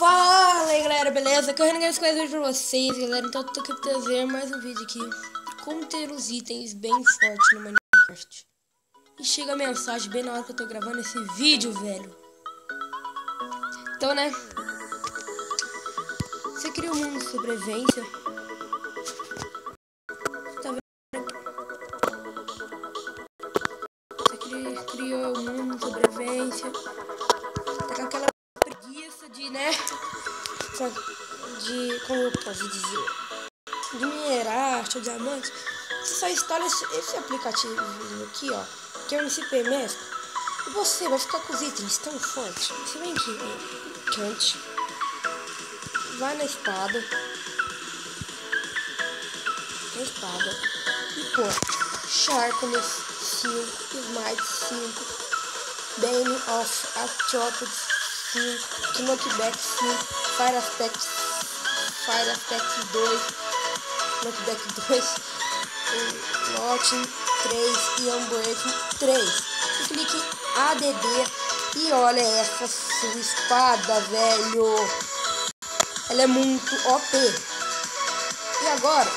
Fala aí galera, beleza? Correndo as coisas pra vocês, galera. Então eu tô aqui pra trazer mais um vídeo aqui. Como ter os itens bem fortes no Minecraft. E chega a mensagem bem na hora que eu tô gravando esse vídeo, velho. Então, né? Você cria um mundo de sobrevivência. Tá vendo? Você criou um mundo de sobrevivência. Tá com aquela preguiça de, né? Como eu posso dizer? De minerar, achar diamantes. Você só instala esse aplicativo aqui, ó, que é o MCP mesmo. E você vai ficar com os itens tão fortes. Você vem aqui, cante. Vai na espada. E pô, Sharpness 5, Smite 5, Bane of Atrophy 5, Knockback 5, Fire Aspect 2, Knockback 2, Lotting 3 e Unbreaking 3. E clique em ADD e olha essa sua espada, velho. Ela é muito OP. E agora,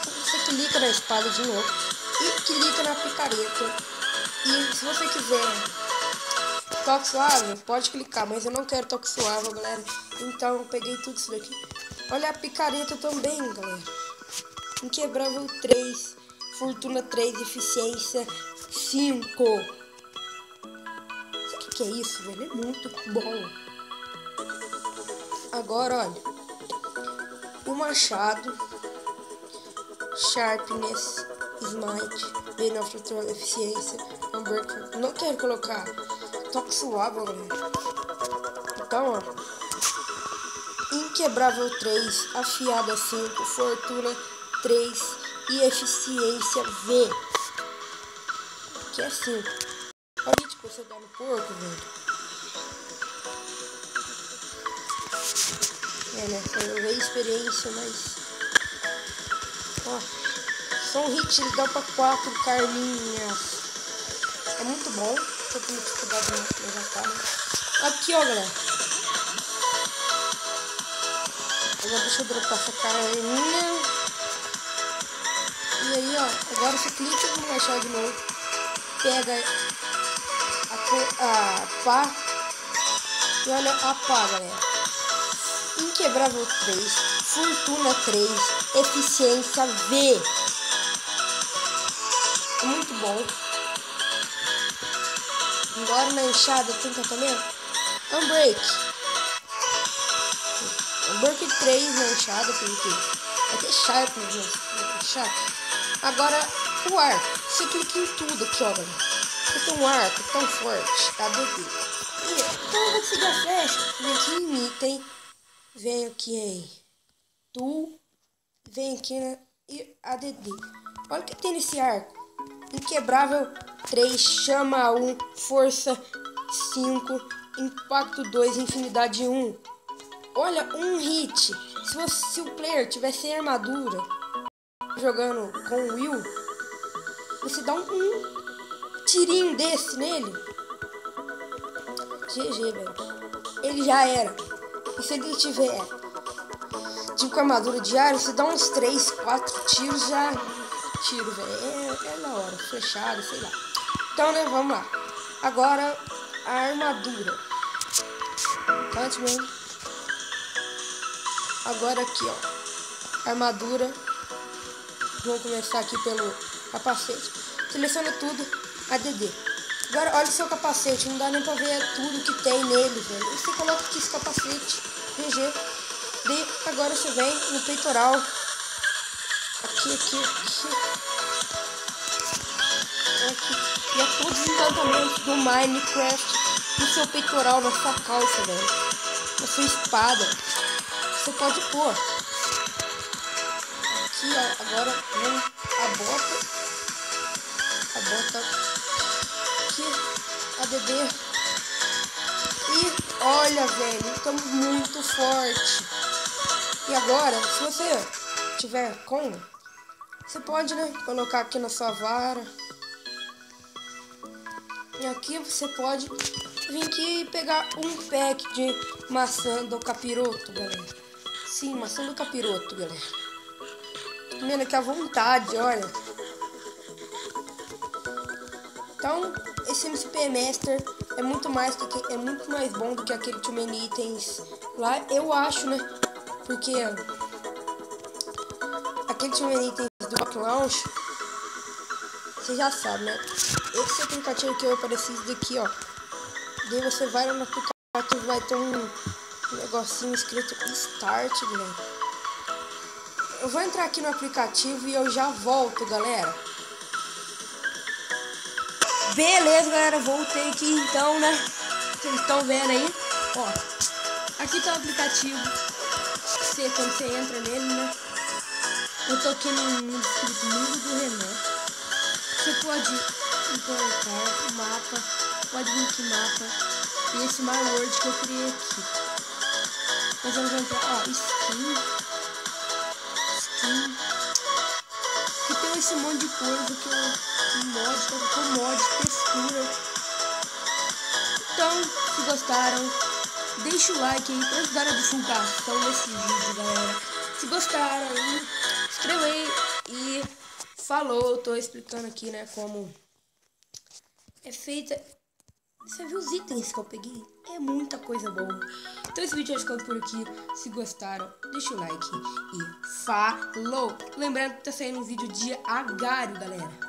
você clica na espada de novo e clica na picareta. E se você quiser toque suave, pode clicar, mas eu não quero toque suave, galera. Então eu peguei tudo isso daqui. Olha a picareta também, galera. Inquebrável 3, Fortuna 3, Eficiência 5. Sabe o que é isso, velho? É muito bom. Agora, olha. O machado, Sharpness, Smite, Bane of Atrophy, Eficiência, Unbreaking. Não quero colocar toque suave, galera. Então, ó. Inquebrável 3, Afiada 5, Fortuna 3 e Eficiência V. Que é 5. Olha o hit que você dá no porco, velho. Né? Eu vejo experiência, mas... Ó. Só um hit ele dá pra 4 carninhas. É muito bom. Tô com dificuldade no levantar. Aqui, ó, galera. Agora deixa eu dropar essa carninha. E aí, ó, agora você clica no machado de novo, pega a pá e olha a pá, galera. Inquebrável 3, Fortuna 3, Eficiência V. É muito bom. Agora na enxada tem tratamento. Unbreak 3 na enxada, porque vai ter Sharpness na enxada. Agora, o arco. Você clica em tudo aqui, ó, galera. Você tem um arco tão forte, ADD. Então, eu vou seguir a flecha. Vem aqui em item. Vem aqui em tu. Vem aqui na ADD. Olha o que tem nesse arco. Inquebrável 3, Chama 1, Força 5, Impacto 2, Infinidade 1. Olha, um hit. Se o player tiver sem armadura, jogando com o Will, você dá um tirinho desse nele, GG, velho. Ele já era. E se ele tiver tipo com armadura diária, você dá uns 3, 4 tiros, já tiro, velho. É na hora, flechado, sei lá. Então, né, vamos lá. Agora, a armadura. Antes mesmo. Agora aqui, ó. Armadura. Vamos começar aqui pelo capacete. Seleciona tudo, ADD. Agora olha o seu capacete, não dá nem pra ver tudo que tem nele, velho. E você coloca aqui esse capacete, GG. Daí agora você vem no peitoral. Aqui. E é todos os encantamentos do Minecraft no seu peitoral, na sua calça, velho. Na sua espada. Você pode pôr. Aqui, ó, agora vem a bota aqui, ADD. E olha, velho, estamos muito forte. E agora, se você tiver como, você pode, né, colocar aqui na sua vara. E aqui você pode vim aqui pegar um pack de maçã do capiroto, galera. Sim, maçã do capiroto, galera. Tô comendo aqui à vontade, olha. Então, esse MCP Master é muito mais bom do que aquele Too Many Itens lá, eu acho, né? Porque aquele Too Many Itens do Rock Launch, você já sabe, né? Esse aplicativo que eu apareci daqui, ó. Daí você vai lá no aplicativo, vai ter um negocinho escrito Start, galera. Eu vou entrar aqui no aplicativo e eu já volto, galera. Beleza, galera, voltei aqui então, né? Vocês estão vendo aí? Ó, aqui tá o aplicativo. Quando você entra nele, né? Eu tô aqui no escrito Mundo do Renan. Você pode importar o mapa, pode vir aqui mapa. E esse My World que eu criei aqui. Mas eu vou entrar, ó, skin. Que tem esse monte de coisa que eu mod, textura. Então, se gostaram, deixa o like aí pra ajudar a divulgação desse vídeo, galera. Se gostaram aí, inscreva aí e falou. Tô explicando aqui, né, como é feita. Você viu os itens que eu peguei? É muita coisa boa. Então esse vídeo vai ficando por aqui. Se gostaram, deixa o like e falou! Lembrando que tá saindo um vídeo de Agário, galera.